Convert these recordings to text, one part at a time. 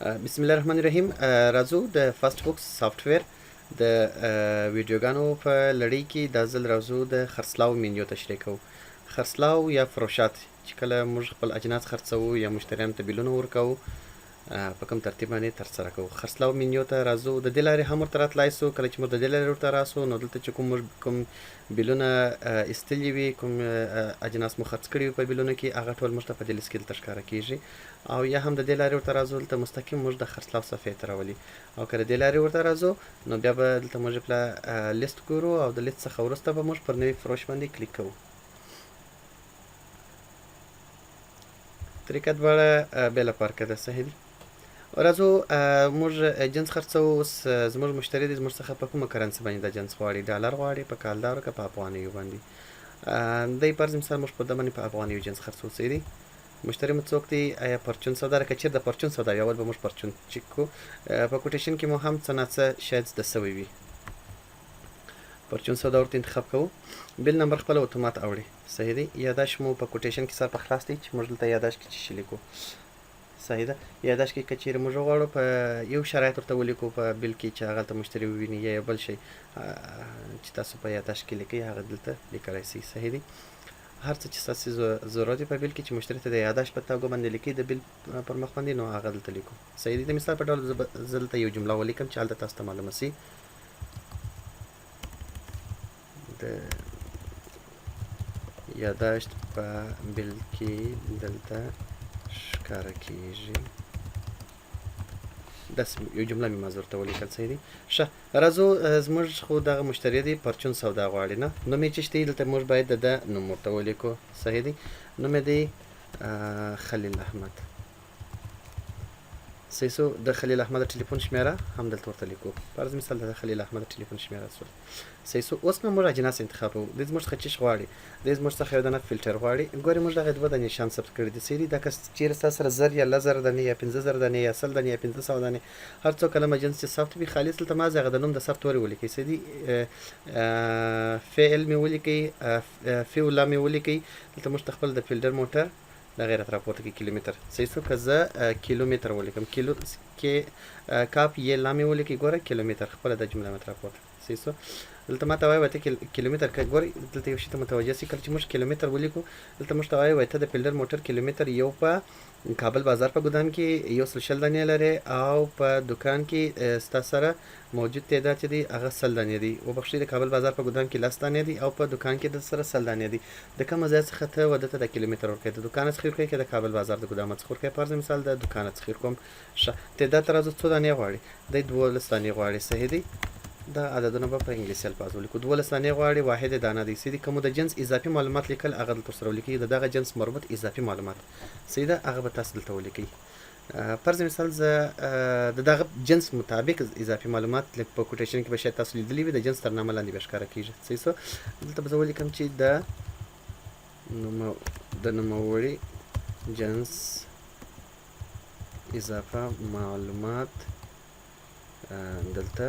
بسم الله الرحمن الرحیم. راځو د فاست بوکس سافټویر د ویډیوګانو په لړۍ کې دا ځل راځو د خرڅلاو مینیو تشریح کوو. خرڅلاو یا فروشات چې کله موږ خپل اجناس خرڅوو یا مشتریانو ته بیلونه ورکوو په کوم ترتیب باندې ترسره کوو. خرڅلاو مینیو ته راځو. د دې لارې هم ورته راتلای سو. کله چې موږ د دې لارې ورته راسو نو دلته چې کوم بیلونه ایستلي وي، کوم اجناس مو خرڅ کړي وي په بیلونو کې، هغه ټول موږ ته په دې لیست کې دلته ښکاره کیږي. او یا هم د دې لارې ورته راځو، دلته مستقیم موږ د خرڅلاو صفحې ته راولي. او که د دې لارې ورته راځو نو بیا به دلته موږ په لیست ګورو او د لیست څخه وروسته به موږ پر نوي فروش باندې کلیک کوو. طریقه دواړه بېله فرقه ده. صحیح دي. راځو موږ جنس خرڅوو. اوس زموږ مشتری دی زموږ څخه په کومه کرنسي باندې دا جنس غواړي؟ ډالر غواړي، په کالدارو که په افغانیو باندې؟ دی فرض مثال موږ په ده باندې په افغانیو جنس خرڅوو. صحیح دی. مشتری مو څوک دی؟ آیا پرچون سودا ده؟ که چېرې د پرچون سودا وي اول به موږ پرچون چک کړو. په کوټیشن کې مو هم څه نه څه شاید زده سوی وي. پرچون سودا ورته انتخاب کوو. بیل نمبر خپله اتومات اوړي. صحیح دی. یاداشت مو په کوټیشن کې سر په خلاص دی چې موږ دلته یاداشت کې چې لیکو. صحیح ده. یاداشت کې که چېرې موږ وغواړو په یو شرایط ورته ولیکو په بیل کې چې هغه هلته مشتری وویني، یا یو بل شی چې تاسو په یاداشت کې لیکئ هغه دلته لیکلی سئ. صحیح دی. هر څه چې ستاسې ضرورت وي په بیل کې چې مشتری ته د یاداشت په توګه باندې لیکئ د بیل پر مخ باندې، نو هغه دلته لیکو. صحیح دی. د مثال په ډول زه دلته یو جمله ولیکم چې هلته تاسو ته معلومه سي. د یاداشت په بیل کې دلته ښکاره کیږي. داسې یو جمله مې مازه ورته ولیکل. صحیح دی. ښه، راځو. زموږ خو دغه مشتری دی پرچون سودا غواړي، نه؟ نوم یې چې دی دلته موږ باید د ده نوم ورته ولیکو. صحیح دی. نوم یې دی خلیل احمد. صحیح سو. د خلیل احمد ټلیفون شمیره هم دلته ورته لیکو. فرض مثال د خلیل احمد ټلیفون شمیره شول. صحیح سو. اوس نو موږ اجناس انتخابوو. دی زموږ څخه چیش غواړي؟ دی زموږ څخه یو دانه فلټر غواړي. ګورې موږ دغه دوه دانې شان ثبت کړي دي. صحیح دي. دا که چېرې ستا سره 1000 یا 10000 دانې یا 15000 دانې یا 100 دانې یا 1500 دانې هر څو کلمه جنس چې ثبت وي خالص دلته مازې هغه د نوم د ثبت ورې ولیکئ. صحیح دي. فعل مې ولیکئ، فعله مې ولیکئ. دلته موږ ته خپل د فیلډر موټر دا غیرت راپورته کې کیلومتر. صحیح سو. که زه کیلومتر ولیکم، کیلو کې کاپ یې لامې ولیکئ. ګوره کیلومتر خپله دا جمله مې راپورته. صحیح سو. دلته ما ته وایي وایي ته کیلومتر که ګورئ دلته یو شي ته متوجه سئ. کله چې موږ کیلومتر ولیکو دلته موږ ته وایي وایي ته د فیلډر موټر کیلومتر یو په کابل بازار په ګودام کې 120 دانې لرې، او په دکان کې ستا سره موجود تعداد چې دی هغه 100 دانې دی. وبخښئ، د کابل بازار په ګودام کې 10 دانې دی او په دکان کې د سره 100 دانې دی. د کومه ځای څخه ته و دته د کیلومتر ورکوې؟ د دکانه څخه ورکوې که د کابل بازار د ګودامه څخه ورکوې؟ فرض مثال د دکانه څخه ورکوم. ښه، تعداد ته راځو. څو دانې غواړي؟ دی 12 دانې غواړي. صحیح دی. دا عددونه به په انګلیسي الفاظ ولیکو. 12 دانې غواړي، واحد دانه دی. صحیح دی. که مو د جنس اضافي معلومات لیکل هغه دلته ورسره ولیکئ. د دغه جنس مربوط اضافي معلومات صحیح ده هغه به تاسو دلته ولیکئ. فرض مثال زه د دغه جنس مطابق اضافي معلومات په کوټیشن کې به شاید تاسو لیدلي وي، د جنس تر نامه لاندې به ښکاره کیږي. صحیح سو. دلته به زه ولیکم چې د نوموړي جنس اضافه معلومات دلته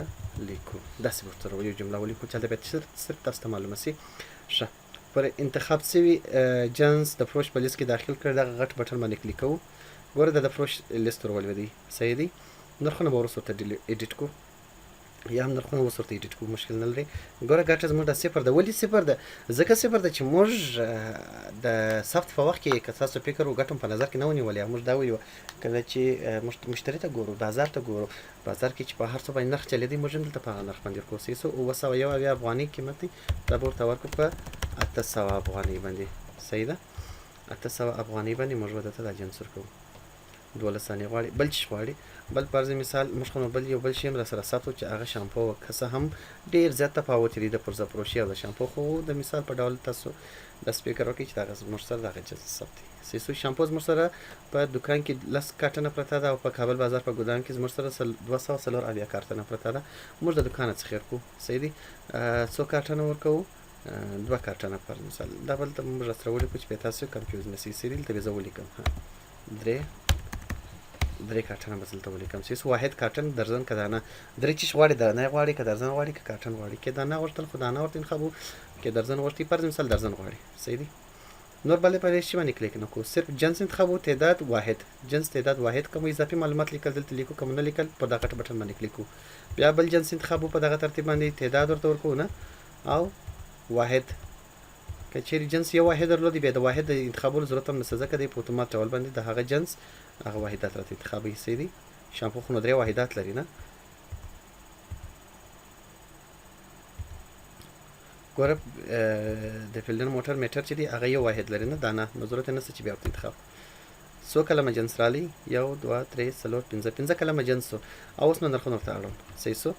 لیکو. داسې به ورته یو جمله ولیکو چې هلته باید صرف تاسو ته معلومه سي. ښه، پر انتخاب سوي جنس د فروش په لیست کې داخل کړی دغه غټ بټن باندې کلیک کوو. ګوره دا د فروش لیست ورولوېدی. صحیح دی. نرخونه به وروسته ورته ایډیټ کړو، یا هم نرخونه اوس ورته ایډیټ کړو، مشکل نه لري. ګوره ګټه زموږ دا صفر ده. ولې صفر ده؟ ځکه صفر ده چې موږ د ثبت په وخت کې که تاسو فکر و ګټه په نظر کې نه ونیولې، موږ دا ویلي وه کله چې مشتري ته ګورو، بازار ته ګورو، بازار کې چې په هر څه باندې نرخ چلېدی موږ هم دلته په هغه نرخ باندې ورکوو. صحیح سو. 901 افغانۍ قیمت دی، دا به ورته ورکړو په 800 افغانۍ باندې. صحیح ده. 800 افغانۍ باندې موږ به درته دا جنس ورکوو. 12 دانې غواړي. بل څه غواړي؟ بل فرض مثال موږ خو نو بل یو بل شی هم راسره ثبت و چې هغه شامپو وه. که څه هم ډېر زیات تفاوت یې دی د پرزه فروشي او د شامپو، خو د مثال په ډول تاسو داسې فکر وکړئ چې دغه زموږ سره دغه جنس ثبت دی. صحیح سو. شامپو زموږ سره په دکان کې 10 کارټنه پرته ده، او په کابل بازار په ګودام کې زموږ سره 204 کارټنه پرته ده. موږ د دکانه څخه ورکوو. صحیح دی. څو کارټنه ورکوو؟ 2 کارټنه فرض مثال. دا بل ته موږ راسره ولیکو چې بیا تاسو کنفیوز نه سئ. صحیح دی. دلته بیا زه ولیکم 3 کارټنه به دلته ولیکم. صحیح سو. واحد کارټن درزن که دانه. 3 چیش غواړي؟ دانه غواړي که درزن غواړي که کارټن غواړي؟ که دانه غوښتل خو دانه ورته انتخابوو، که درزن غوښتي فرض مثال درزن غواړي. صحیح دی. نور بلې په هیڅ شي باندې کلیک نه کوو، صرف جنس انتخابو، تعداد واحد، جنس تعداد واحد کوم اضافي معلومات لیکل دلته لیکو، کوم نه لیکل په دغه بټن باندې کلیک کوو. بیا بل جنس انتخابو په دغه ترتیب باندې تعداد ورته ورکوو نه او واحد. که چیرې جنس یو واحد درلودي بیا د واحد د انتخابولو ضرورت هم نشته، ځکه دی په اتومات ډول باندې د هغه جنس هغه واحدات راته انتخابوي. صحیح دي. شامپو خو نو 3 واحدات لري نه. ګوره د فیلډر موټر میټر چې دی هغه یو واحد لري نه، دا نه، نو ضرورت یې نشته چې بیا ورته انتخاب. څو کلمه جنس رالی؟ 1 2 3 4 5 5 کلمه جنس سو. او اوس نو نرخونه ورته اړوم. صحیح سو.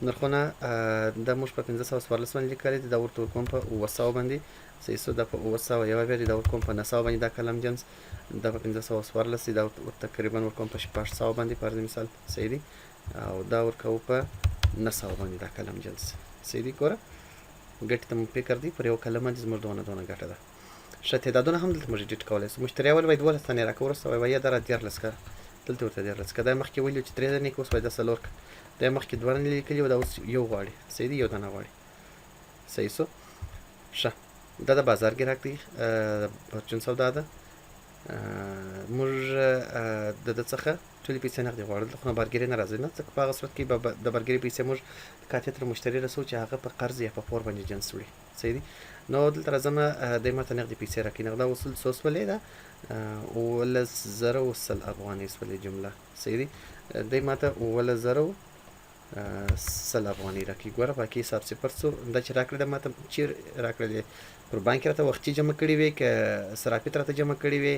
نرخونه دا موږ په 1514 باندې لیکلي دي، دا ورته ورکوم په 900 باندې. صحیح سو. دا په 900 یوه بیا دا ورکوم په 900 باندې دا کلم جنس، دا په 1514 دا تقریبا ورکوم په 600 باندې فرض مثال. صحیح دي. او دا ورکوو په 900 باندې دا کلم جنس. صحیح دي. ګوره ګټې ته مو فکر دی پر یو کلمه چې زموږ دونه ګټه ده. ښه تعدادونه هم دلته موږ ایډیټ کولی شو. مشتری اول وایي 12 تنې راکړه، وروسته وایي یا دا را 14 که دلته ورته 14 که. دا مخکې ویلي چې 3 دانې که اوس وایي دا 4 که. دا مخکې 2 دانې لیکلي وو، دا اوس یو غواړي. صحیح دي. یو دانه غواړي. صحیح سو. ښه دا د بازار ګراک دی، پرچون سودا ده. موږ د ده څخه ټولې پیسې نغدې غواړو، خو نه بارګیري نه راځي نه، ځکه په هغه صورت کې به د بارګیري پیسې موږ قاطع تر مشتري رسوو چې هغه په قرض یا په پور باندې جنس وړي. صحیح دي. نو دلته راځم دی ماته نغدې پیسې راکړي. نغده وصول څو سولې ده؟ 1,000 افغانۍ سولې جمله. صحیح دي. دی ماته 1,000 افغانۍ راکړي. ګوره باقي حساب صفر څو دا چې راکړې ده ماته چیرې راکړې؟ پر بانک راته وختي جمع کړي وي که صرافي راته جمع کړي وي،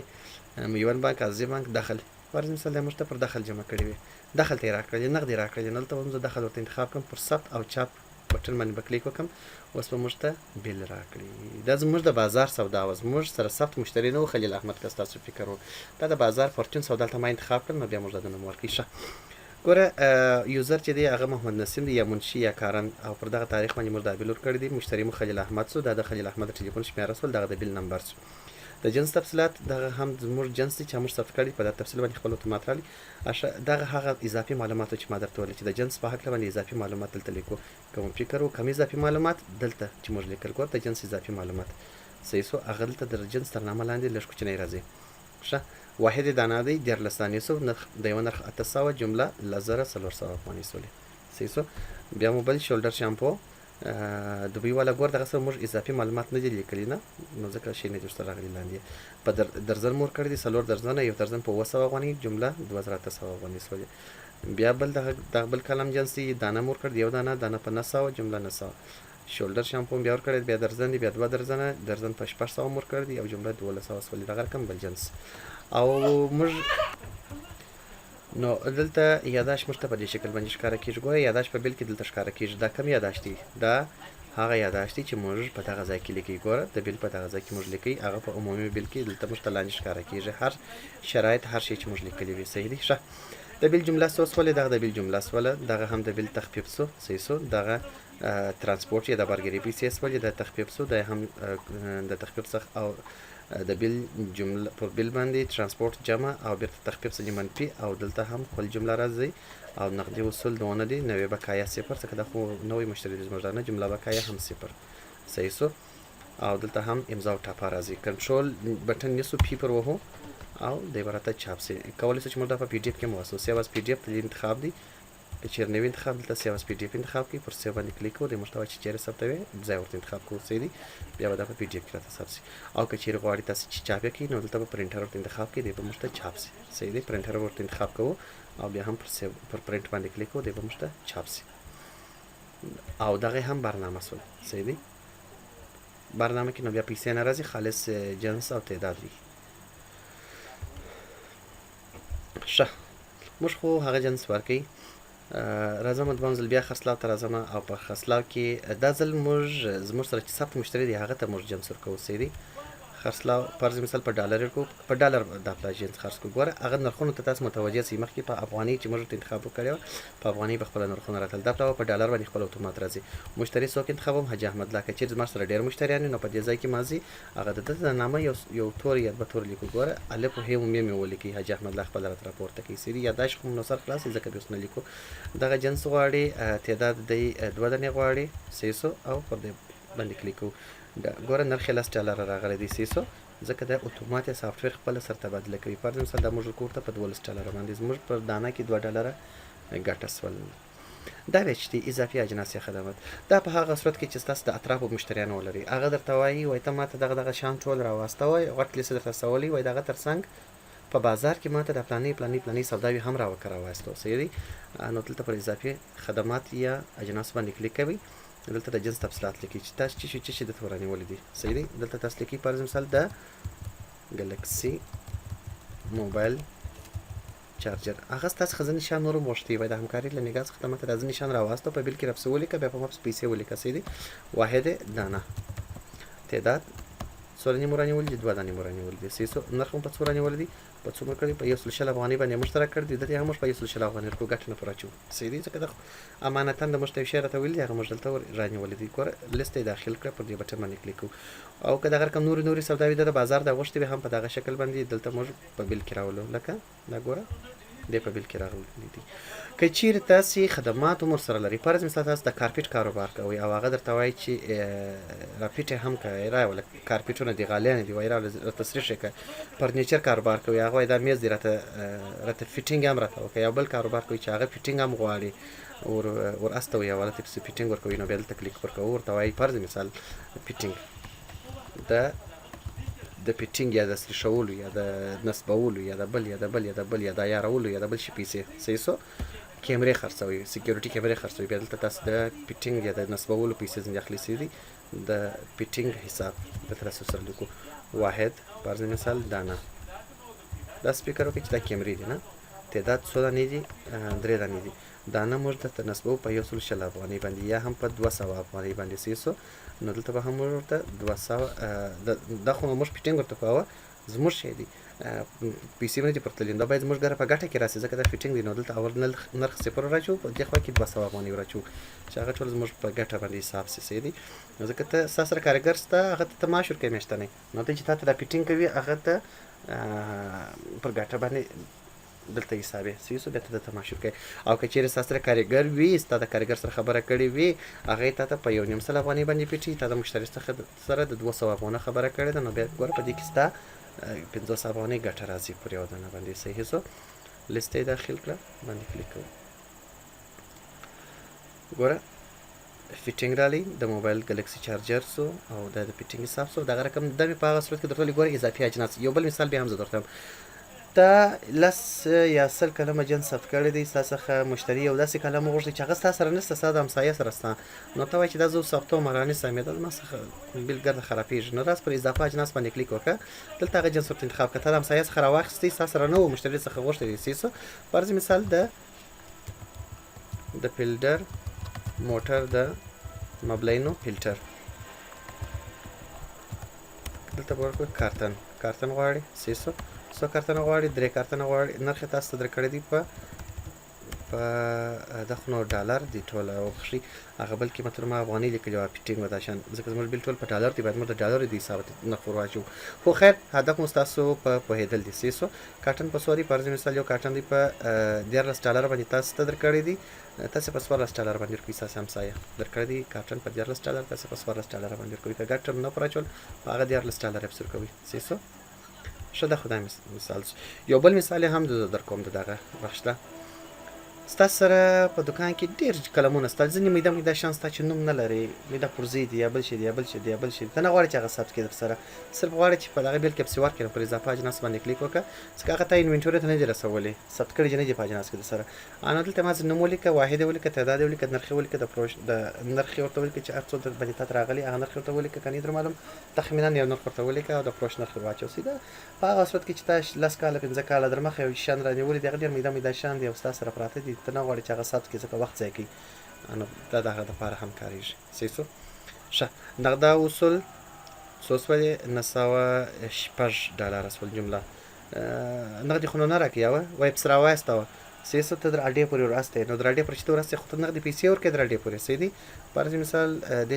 میوان بانک، عزیز بانک، دخل فرض مثال دی موږ ته پر دخل جمع کړي وي، دخل ته یې راکړلې، نغدې راکړلې. نو دلته به زه دخل ورته انتخاب کړم، پر ثبت او چاپ بټن باندې به کلیک وکړم. اوس به موږ ته بیل راکړي. دا زموږ د بازار سودا وه، زموږ سره ثبت مشتری نه و خلیل احمد که ستاسو فکر و. دا د بازار فورچون سودا دلته ما انتخاب کړم، نو بیا موږ دا نوم ورکړي. ښه ګوره یوزر چې دی هغه محمد نسیم دی یا منشي یا کارن، او پر دغه تاریخ باندې موږ دا بیل ورکړی دی. مشتری مو خلیل احمد سو، دا د خلیل احمد ټلیفون شمیره سول، دغه د بیل نمبر سو. د جنس تفصیلات دغه هم زموږ جنس دی چې موږ ثبت کړی په دا تفصیل باندې خپل اتومات رالی. دغه هغه اضافي معلومات چې ما درته ویل چې د جنس په هکله باندې اضافي معلومات دلته لیکو. کوم فکر و کم اضافي معلومات دلته چې موږ لیکل ګور د جنس اضافي معلومات. صحیح سو. هغه دلته د جنس تر نامه لاندې لږ کوچنی راځي. ښه واحد دانه دی 14 دانې سو، د یو نرخ 800 جمله 1,400 افغانۍ سولې. صحیح سو. بیا مو بل شولډر شامپو دوبۍ والا ګور دغه سره موږ اضافي معلومات نه دي لیکلي نه، نو ځکه شی نه دي ورسره راغلي لاندې. په درزن مو ورکړی دی 4 درزنه، یو درزن په 200 افغانۍ جمله 2,800 افغانۍ سولې. بیا بل دغه بل کلم جنس دی دانه مو ورکړ دی، یو دانه په 900 جمله 900. شولډر شامپو بیا ورکړی بیا درزن دی، بیا 2 درزنه، درزن په 600 مو ورکړ دی او جمله 1,200 سولې. دغه رقم بل جنس. او موږ نو دلته یاداښت موږ ته په دې شکل باندې ښکاره کېږي. ګوره یاداښت په بیل کې دلته ښکاره کېږي. دا کوم یاداښت دی؟ دا هغه یاداښت دی چې موږ په دغه ځای کې لیکي. ګوره د بیل په دغه ځای کې موږ لیکي، هغه په عمومي بیل کې دلته موږ ته لاندې ښکاره کېږي هر شرایط، هر شی چې موږ لیکلي وي. صحیح دی. ښه د بیل جمله څو سولې؟ دغه د بیل جمله سوله، دغه هم د بیل تخفیف سو. صحیح سو. دغه ترانسپورټ یا د بارګیري پیسې سولې، د تخفیف سو، د هم د تخفیف څخه او د بیل جمله پر بیل باندې ترانسپورټ جمع او بیرته تخفیف څخه منفي، او دلته هم خپل جمله راځي او نقدي وصول دونه دي، نوې بقایا 0 ځکه دا خو نوې مشتری دی زموږ نه، جمله بقایا هم 0. صحیح سو. او دلته هم امضا او ټاپه راځي. کنټرول بټن نیسو پی پر وهو او دی برته چاپ سي. کولی شو چې موږ دا په پی ډی اف کې مو واسو. سیو اس پی ډی اف ته انتخاب دی، که چیرې نوی انتخاب دلته سیو اس پی ډی اف انتخاب کړئ، پر سیو باندې کلیک کوو، د محتوا چې چیرې ثبتوي ځای ورته انتخاب کوو. صحیح دی. بیا به دا په پی ډی اف کې راته ثبت شي. او که چیرې غواړئ تاسو چې چاپ یې کړئ نو دلته به پرنټر ورته انتخاب کړئ، دی به موږ ته چاپ شي. صحیح دی. پرنټر ورته انتخاب کوو او بیا هم پر پرنټ باندې کلیک کوو، دی به موږ ته چاپ شي. او دغه هم برنامه سول. صحیح دی. برنامه کې نو بیا پیسې نه راځي، خالص جنس او تعداد دی. ښه موږ خو هغه جنس ورکوي. راځم دوام ځل بیا خرڅلاو ته راځم، او په خرڅلاو کې دا ځل زموږ سره چې ثبت مشتری دی هغه ته موږ جنس ورکوو. صحیح دی. خرڅلاو فرض مثال په ډالر ورکوو، په ډالر دا پلا جنس خرڅ کوو. ګوره هغه نرخونو ته تاسو متوجه سئ. مخکې په افغانۍ چې موږ ورته انتخاب وکړی وه، په افغانۍ به خپله نرخونه راتلل، دا پلا په ډالر باندې خپل اتومات راځي. مشتری څوک انتخابوم؟ حاجي احمد الله. که چیرې زما سره ډېر مشتریان وي نو په دې ځای کې ماضي هغه د ده د نامه یو تور یا 2 تور لیکو. ګوره الف او ه او م مې ولیکئ، حاجي احمد الله خپله راته راپورته کوي. صحیح. یاداښت خو نو سر خلاص ځکه بیا اوس نه لیکو. دغه جنس غواړي، تعداد دی 2 دانې غواړي. صحیح سو. او پر دې باندې کلیک کوو. ګوره نرخ یې $10 راغلی دی سیسو ځکه دا اتومات سافټویر خپله سر تبادله کوي فرض مثال دا موږ کور ته په $12 باندې زموږ پر دانه کې $2 ګټه سول دا بیا چې دی اضافي اجناس یا خدمات دا په هغه صورت کې چې ستاسو د اطرافو مشتریان ولري هغه درته وایي وایي ته ماته دغه شیان ټول راواستوئ غټ لیست درته رسولی وایي دغه تر څنګ په بازار کې ماته د پلاني سوداوي هم راوایستو صحیح دی نو دلته پر اضافي خدمات یا اجناس باندې کلیک کوئ دلته د جنس تفصیلات لیکي چې تاسو څه شي درته ورانیولی دي صحیح دی دلته تاسو لیکي فرض مثال د ګلکسي موبایل چارجر هغه ستاسو ځینې شیان نور هم غوښتي وای د همکاري له نګاه څخه ماته دا ځینې شیان راواستو په بیل کې رفسه ولیکه بیا په ماپس پیسې ولیکه صحیح دی واحد دانه تعداد څو دانې مو رانیولي دي 2 دانې مو رانیولي دي صحیح نرخ هم په څو رانیولی دي په څومره کړي په 100 افغانۍ باندې مشترک کړ دي دلته هم موږ په 100 افغانۍ ورکو ګټه نه پوره اچوو صحیح دی ځکه د امانتاً د موږ ته یو شی راته ویلي دي هغه موږ دلته رانیولی دي ګوره لیست یې داخل کړه پر دې بټن باندې کلیک کوو او که دغه رقم نورې سوداوي د بازار د غوښتي وي هم په دغه شکل باندې دلته موږ په بیل کې راولو لکه دا ګوره دې په بیل کې راغلي دي که چیرې تاسې خدمات هم ورسره لري فرض مثال تاسو د کارپیټ کاروبار کوئ او هغه درته وایي چې راپیټ یې هم کوئ راوله کارپیټونه دي غالیانې دي وایي راوله تصریح یې کوئ فرنیچر کاروبار کوئ هغه وایي دا میز دی راته فیټینګ هم راته وکړئ یو بل کاروبار کوئ چې هغه فیټینګ هم غواړي ور استوي حواله ته پسې فیټینګ ورکوي نو بیا دلته کلیک ورکوو ورته وایي فرض مثال فیټینګ د فیټینګ یا د سریښولو یا د نصبولو یا د بل یا د عیارولو یا د بل شي پیسې صحیح سو کیمرې خرڅوي سکیورټي کیمرې خرڅوي بیا دلته تاسو د فیټینګ یا د نصبولو پیسې ځینې اخلي صحیح دي د فیټینګ حساب دلته تاسو سره لیکو واحد فرض مثال دانه دا سپیکر وکړئ چې دا کیمرې دي نه تعداد څو دانې دي 3 دانې دي دانه موږ درته نصبوو په 100 افغانۍ باندې یا هم په 200 افغانۍ باندې صحیح سو نو دلته به هم ورته 200 دا خو موږ فیټینګ ورته کوو زموږ شی دی پیسې باندې پرتللی دا باید زموږ ګره په ګټه کې راسي ځکه دا فیټینګ دی نو دلته اول نرخ صفر راچو په دې خوا کې 200 افغانۍ راچو چې هغه ټول زموږ په ګټه باندې حساب سي صحیح دی نو ځکه ته ستا سره کارګر سته هغه ته معاش ورکوي میاشتنی نو ته چې تا ته دا فیټینګ کوي هغه ته پر ګټه باندې دلته حساب یې صحیح سو بیا ته د تماشا کوي او که چیرې ستا سره کارګر وي ستا د کارګر سره خبره کړې وي هغه یې تا ته په 1.5 افغانۍ باندې پیټي تا د مشتري سره د 200 افغانۍ خبره کړې ده نو بیا ګوره په دې کې ستا 500 افغانۍ ګټه راځي پر یو دانه باندې صحیح سو لیست یې داخل کړه باندې کلیک کوو ګوره فیټینګ رالی د موبایل ګلکسي چارجر سو او د فیټینګ حساب سو دغه رقم د په هغه صورت کې درته ګوره اضافي اجناس یو بل مثال بیا هم زه درته تا لس یا سل کلمه جنس ثبت کړی دی ستا څخه مشتري یو داسې کلم وغوښتي چې هغه ستا سره نشته ستا د همسایه سره ستا نو ته وایې چې دا زه ثبتوم رانیسم یې دا زما څخه بیل ګرده خرابېږي نو راز پر اضافه اجناس باندې کلیک وکړه دلته هغه جنس ورته انتخاب کړه ته د همسایه څخه راواخیستې ستا سره نه و مشتري څخه غوښتی دی صحیح سو فرض مثال د فلټر موټر د مبلینو فلټر دلته به ورکړو کارتن غواړي صحیح سو څو کارتنه غواړي 3 کارتنه غواړي نرخ یې تاسو ته درکړی دی په دا خو نو ډالر دی ټول او خشي هغه بلکې متر ما افغاني لیکلی وه فیټینګ به دا شان ځکه زموږ بیل ټول په ډالر دی باید موږ د ډالرو د حساب نرخ ور واچوو خو خیر هدف مو ستاسو په پوهېدل دی صحیح سو کارټن په څو دی فرض مثال یو کارټن دی په $14 باندې تاسو ته درکړی دی تاسو په $14 باندې ورکوئ ستاسو همسایه درکړی دی کارټن په $14 تاسو په $14 باندې ورکوئ که ګټه نه پوره اچول په هغه $14 یې پسې ورکوئ صحیح سو ښه ده خدای مثال یو بل مثال هم در کوم د دغه بخش ده ستاسو سره په دکان کې ډېر قلمونه سته ځینې میده شیان سته چې نوم نه لري میده پرزې دي یا بل شي دی یا بل شي دی یا بل شي ته نه غواړې چې هغه ثبت کړي درسره صرف غواړې چې په دغه بیل کې پسې ورکړې پر اضافه اجناس باندې کلیک وکړه ځکه هغه ته انوینټوري ته نه دي رسولی ثبت کړي چې نه دي په اجناس کې درسره نو دلته ما نوم ولیکه واحد یې ولیکه تعداد یې ولیکه نرخ یې ولیکه د نرخ یې ورته ولیکه چې هر څو باندې تا ته راغلي هغه نرخ یې ورته ولیکه که نه در معلوم تخمینا یو نرخ ورته ولیکه او د فروش نرخ یې واچو سیده په هغه صورت کې چې تا 10 کاله 15 کاله در مخه یو شیان رانیولي دي هغه ډېر میده شیان دي او ستا سره پراته دي ته نه غواړې چې هغه ثبت کړي ځکه وخت ضایع کوي نو دا د هغه دپاره هم کارېږي صحیح سو ښه نغده اصول څو سولې $906 سول جمله نغدي خو نو نه راکوي یوه وایي پسې راوایسته وه صحیح سو ته در اډې پورې وراستی نو در اډې پورې چې ته وراستی خو ته نغدي پیسې ورکوې در اډې پورې صحیح دي فرض مثال $10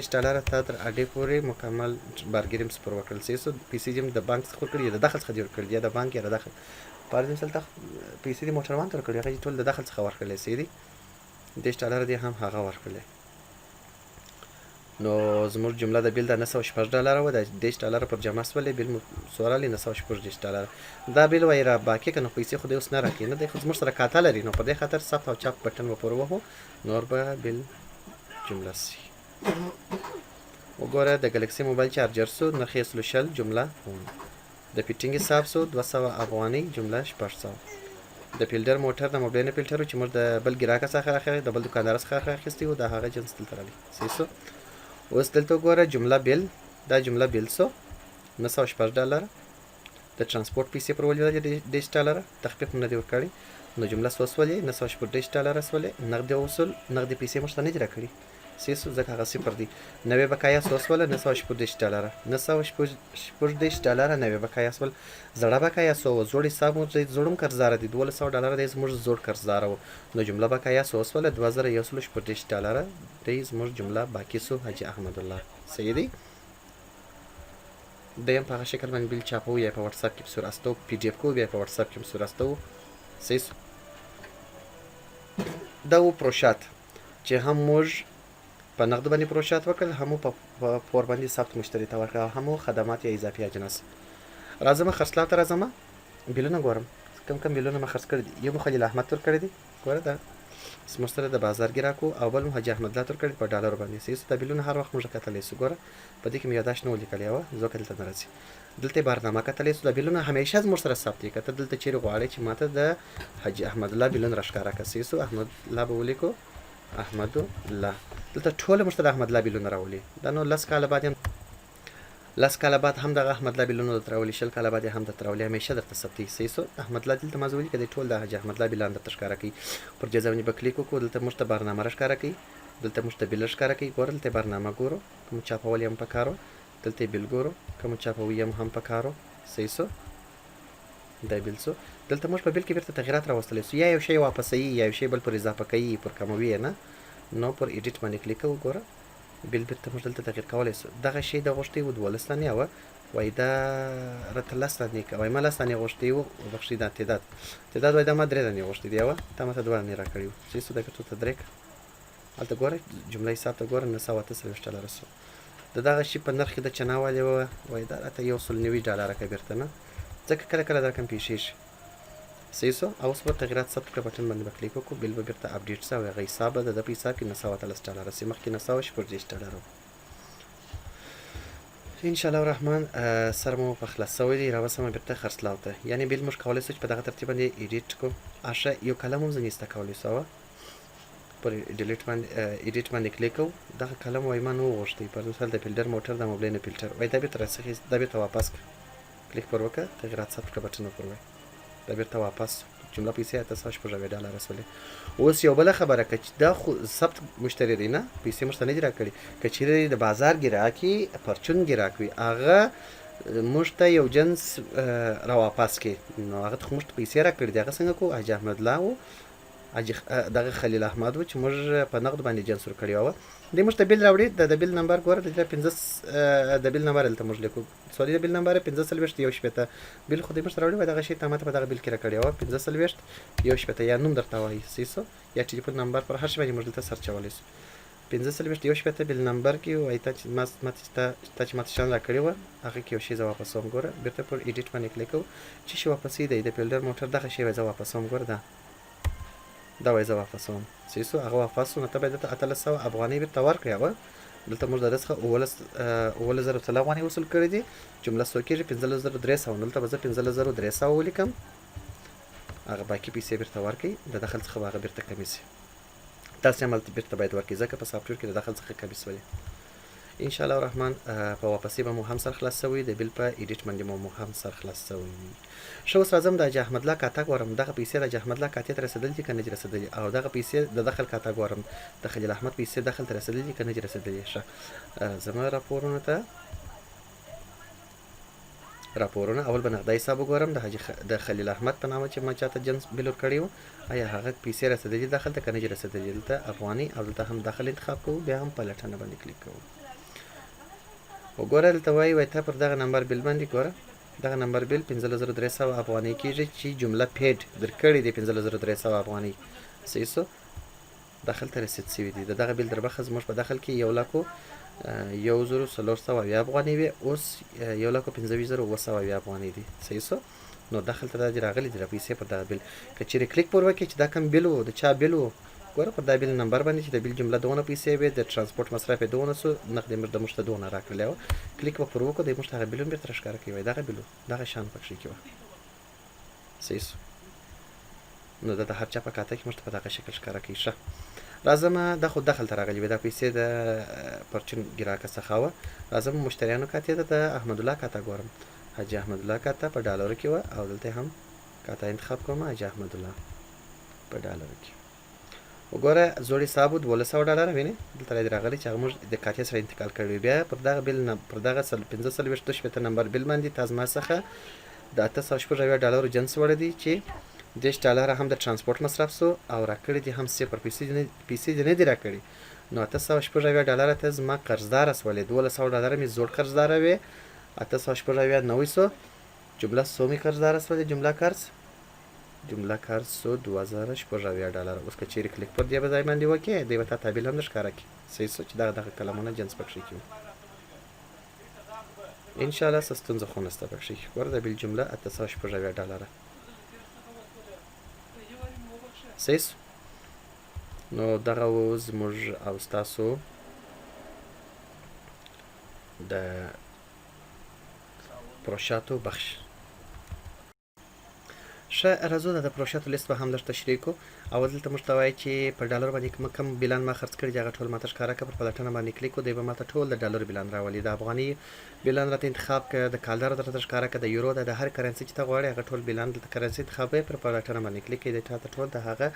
ته در اډې پورې مکمل بارګیریم سپر وکړل صحیح سو پیسې دې د بانک څخه ورکړي یا د دخل څخه دې ورکړي یا د بانک یا د دخل فرض مثال ته پیسې دې موټروان ته ورکړي هغه ټول د دخل څخه ورکړلی صحیح دي $10 دې هم هغه ورکړلی نو زموږ جمله د بیل د 906 وه، د 10 پر جمع سولې، بیل مو سورلې 906 دا بیل وایي را باقي که نو پیسې خو دې اوس نه راکوي، نه دی خو زموږ سره کاته لري، نو په دې خاطر ثبت او چاپ بټن به پورې وهو، نور به بیل جمله سي. وګوره د ګلکسي موبایل چارجر سو نرخ یې 160 جمله د فیټینګ حساب سو 200 افغانۍ جمله 600. د فیلډر موټر د موبایل فیلټر چې موږ د بل ګراکه څخه راخلي، د بل دکاندار څخه راخستی و، دا هغه جنس دلته راغلی. صحیح سو. اوس دلته وګوره جمله بیل، دا جمله بیل سو $906 د ترانسپورت پیسې پر ولې $10 تخفیف نه دی ورکړی، نو جمله څو سولې $906 سولې، نقد وصول نقد پیسې موږ ته نه دي راکړي. صحیح سو، ځکه هغه صفر دی. نوې بقایا څو سوله $906 $906 نوې بقایا سول. زړه بقایا څو و، زوړ حساب مو زوړم قرضدار دی $1200 دی زموږ زوړ قرضدار و، نو جمله بقایا څو سوله $2106 دی زموږ جمله باقی سو حاجي احمد الله. صحیح دی. دیم په هغه شکل باندې بیل چاپو یا په واتساپ کې بصور استو پی ډی اف کو بیا په واتساپ کې بصور استو. صحیح سو. دا و پروشات چې هم موږ په نقد باندې پروشات وکړل، همو په پور باندې ثبت مشتری ته ورکړه، همو خدمات یا اضافي اجناس. راځم خرڅلاو ته راځم، بیلونه ګورم کم بیلونه ما خرڅ کړي دي. یو مو خلیل احمد تور کړی دی، ګوره دا زموږ سره د بازار ګراکو، او بل مو حاجي احمد الله تور کړی په ډالر باندې. صحیح دا بیلونه هر وخت موږ کتلی سو. ګوره په دې کې مې یاداشت نه ولیکلی وه، ځکه دلته نه راځي. دلته بارنامه کتلی سو، دا بیلونه همیشه زموږ سره ثبت دي. که ته دلته چیرې غواړې چې ماته د حاجي احمد الله بیلونه راښکاره کړه، صحیح سو. احمد الله به ولیکو، احمد الله. دلته ټوله موږ ته د احمد الله بیلونه راولي. دا نو 10 کاله بعد هم دغه احمد الله بیلونه درته راولي، 20 کاله بعد هم درته راولي، همیشه درته ثبتېږي. صحیح سو. احمد الله دلته ما زه ولیکه دی ټول د حاجي احمد الله بیلان درته ښکاره کوي. پر جزا باندې به کلیک وکړو، دلته موږ ته بارنامه راښکاره کوي، دلته موږ ته بیل راښکاره کوي. ګوره دلته بارنامه ګورو، کوم چاپول هم پکار و، دلته بیل ګورو کوم چاپوي هم پکار و. صحیح سو. دا بیل سو. دلته موږ په بیل کې بیرته تغیرات راوستلی سو، یا یو شی واپسوي یا یو شی بل پر اضافه کوي، پر کموي نه، نو پر ایډیټ باندې کلیک کوو. ګوره بیل بیرته موږ دلته تغیر کولی سو. دغه شی د غوښتي و 12 دانې وه، وایي دا راته 10 دانې که وایي ما 10 دانې غوښتي و، بخښئ دا تعداد وایي دا ما 3 دانې غوښتي دي وه، تا ماته 2 دانې راکړي وو. صحیح سو. دا که ته 3 هلته ګوره جمله حساب ته ګوره $948 سو. د دغه شي په نرخ کې د چناوالې وه، وایي دا راته $190 که بیرته نه، ځکه کله کله دا کم پیښېږي. صحیح سو. او اوس به تغیرات ثبت کړه بټن باندې به کلیک وکړو، بیل به بیرته اپډیټ سه، او هغه حساب به د ده په حساب کې $913 سي، مخکې $906 و. انشاءالله الرحمن سر مو په خلاص سوی دی. راوسمه بیرته خرڅلاو ته، یعنې بیل موږ کولی سو چې په دغه ترتیب باندې ایډیټ کړو. اشه یو کلم هم ځینې ایسته کولی سو، پر ایډیټ باندې کلیک کوو. دغه کلم وایي ما نه و غوښتی، پر مثال د فیلډر موټر د موبایل نه فیلټر وایي دا بیرته راڅخه دا بیرته واپس کړه، کلیک پر وکړه، تغیرات ثبت کړه بټن پر وایي دا بیرته واپس جمله پیسې $806 سولې. اوس یو بله خبره که چې دا خو ثبت مشتری دی نه، پیسې موږ ته نه دي راکړي. که چیرې د بازار ګراکي پرچون ګراک وي، هغه موږ ته یو جنس راواپس کړي، نو هغه ته خو موږ ته پیسې راکړي دي. هغه څنګه کوو؟ حاجي احمد الله و، دغه خلیل احمد و چې موږ په نقد باندې جنس ورکړی وه، دی موږ ته بیل راوړي. د بیل نمبر ګوره دلته 15 د بیل نمبر هلته موږ لیکو، سوري د بیل نمبر 45 بیل خو دی موږ ته راوړي وای، دغه شی تا ماته په دغه بیل کې راکړی وه 45 یا نوم درته وایي. صحیح سو. یا ټلیفون نمبر پر هر شي باندې موږ دلته سرچولی سو. 45 بیل نمبر کې وایي تا چې ماته شیان راکړي وه، هغه کې یو شی زه واپسوم. ګوره بیرته پر ایډیټ باندې کلیک کوو، چې شی واپسوي دی د فیلډر موټر دغه شی وایي زه واپسوم. ګوره دا وایي زه واپسوم. صحیح سو. هغه واپس سو، نو ته باید دلته 1800 افغانۍ بیرته ورکړې وه. دلته موږ د ده څخه 11000 افغانۍ وصول کړي دي. جمله څو کېږي 15300، دلته به زه 15300 ولیکم، هغه باقي پیسې بیرته ورکړئ، د دخل څخه به هغه بیرته کمې سي. تاسې هم هلته بیرته باید ورکړئ، ځکه په سافټویر کې د دخل څخه کمې سولې. انشاءالله الرحمن په واپسې به مو هم سر خلاص سوی، د بیل په ایډیټ باندې مو هم سر خلاص سوی. ښه اوس راځم د حاجي احمد الله کاته ګورم، دغه پیسې د حاجي احمد الله کاتې ته رسېدلي دي که نه دي رسېدلي، او دغه پیسې د دخل کاته ګورم، د خلیل احمد پیسې دخل ته رسېدلي دي که نه دي رسېدلي. ښه زما راپورونو ته راپورونه اول به نغدی حساب وګورم، د خلیل احمد په نامه چې ما چاته جنس بیل ورکړی و، آیا هغه پیسې رسېدلي دخل ته که نه دي رسېدلي. دلته افغاني او دلته هم دخل انتخاب کوو، بیا هم په لټنه باندې کلیک کوو. وګوره دلته وایي تا پر دغه نمبر بیل باندې ګوره، دغه نمبر بیل 15300 افغانۍ کېږي چې جمله پیډ درکړې دي 15300 افغانۍ. صحیح سو. دخل ته رسید سوي دي. د دغه بیل در بخه زموږ په دخل کې 1,00,000 1400 افغانۍ وې، اوس 1,25,900 افغانۍ دي. صحیح سو. نو دخل ته دا دې راغلي دي پیسې پر دغه بیل. که چیرې کلیک پر وکړې چې دا کوم بیل و، د چا بیل و، ګوره پر دا بیل نمبر باندې چې د بیل جمله دونه پیسې وې، د ترانسپورټ مصرف یې دونه سو، نقد د موږ ته دونه راکړلی و. کلیک به پر وکړو، دی موږ ته هغه بیلونه بېرته راښکاره کوي، وایي دغه بیل و، دغه شیان پکښې کې وه. صحیح سو. نو دا د هر چا په کاته کې موږ ته په دغه شکل ښکاره کوي. ښه راځم، دا خو دخل ته راغلي وې، دا پیسې د پرچون ګراکه څخه وه. راځم مشتریانو کاتې ته د احمدالله کاته ګورم. حاجي احمدالله کاته په ډالرو کې وه، او دلته هم کاته انتخاب کوم، حاجي احمدالله په ډالرو کې. وګوره زوړ حساب و 1200 ډالره، وینې دلته راځي راغلی چې هغه موږ د کاتې سره انتقال کړی. بیا پر دغه بیل پر دغه 1540 نمبر بیل باندې تا زما څخه د 806 ډالرو جنس وړی دی چې 10 ډالره هم د ترانسپورټ مصرف سو، او راکړي دي هم صفر پیسې دې نه دي راکړي. نو 806 ډالره ته زما قرضداره سولې، 1200 ډالره مې زوړ قرضداره وې، 806 900 جمله سو مې قرضداره سولې، جمله قرض سو 2006 ډالره. اوس که چیرې کلیک پر دې به ځای باندې وکړې، دی به تا تابیل هم درښکاره کړي. صحیح سو چې دغه کلمونه جنس پکښې کړي. انشاءالله څه ستونزه خو نشته پکښې. ګوره د بیل جمله 806 ډالره. صحیح سو. نو دغه و زموږ او ستاسو د پروشاتو بخش. ښه راځو د پروشاتو لیست به هم لږ تشریح کړو. اول دلته موږ ته وایي چې په ډالر باندې کوم بیلان ما خرڅ کړي دي هغه ټول ماته ښکاره کړه. پر پلټنه باندې کلیک کړو، دی به ماته ټول د ډالر بیلان راولي. د افغاني بیلان راته انتخاب کړه، د کالدر درته ښکاره کړه، د یورو د هر کرنسي چې ته غواړې هغه ټول بیلان دلته کرنسي انتخاب کړئ. پر پلټنه باندې کلیک کړئ، دی تاته ټول د هغه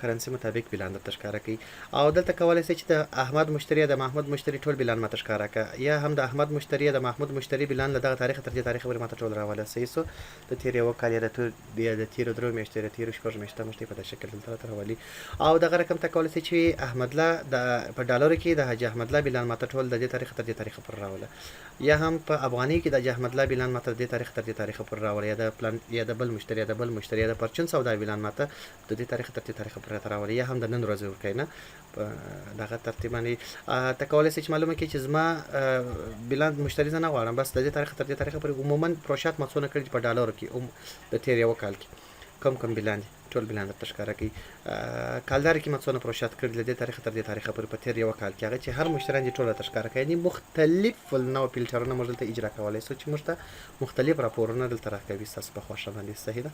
کرنسي مطابق بیلان درته ښکاره کوي. او دلته کولی شئ چې د احمد مشتری د محمود مشتری ټول بیلان ماته ښکاره کړه، یا هم د احمد مشتری د محمود مشتری بیلان له دغه تاریخ تر دې تاریخ پورې ماته ټول راوله. صحیح سو. د تېر یوه کال یا د تېرو 3 میاشتو یا د تېرو 6 میاشتو مشتری په دې شکل دلته راته راولي. او دغه رقم ته کولی شئ چې احمدله په ډالرو کې د حاجي احمدله بیلان ماته ټول د دې تاریخ تر دې تاریخ پورې راوله، یا هم په افغاني کې د حاجي احمدله بیلان ماته د دې تاریخ تر دې تاریخ پورې راوله، یا د بل مشتری یا د پرچون سودا بیلان ماته د دې تاریخ تر دې تاریخ پورې راوله، یا هم د نن ورځې ورکوي نه په دغه ترتیب باندې. ته کولی شئ چې معلومه کړئ چې زما بیلان مشتری زه نه غواړم، بس د دې تاریخ تر دې تاریخ پورې عموما پروشات ما څونه کړي په ډالرو کې د تېر یوه کال کې کوم بیلان دي ټول بیلان درته ښکاره کوي. کالدار کې ما څونه پروشات کړي له دې تاریخ تر دې تاریخه پورې په تېر یوه کال کې، هغه چې هر مشتریان دي ټول راته ښکاره کوي. یعنې مختلف النوع فلټرونه موږ دلته اجرا کولی شو چې موږ ته مختلف راپورونه دلته راکوي ستاسو په خوښه باندې. صحیح ده.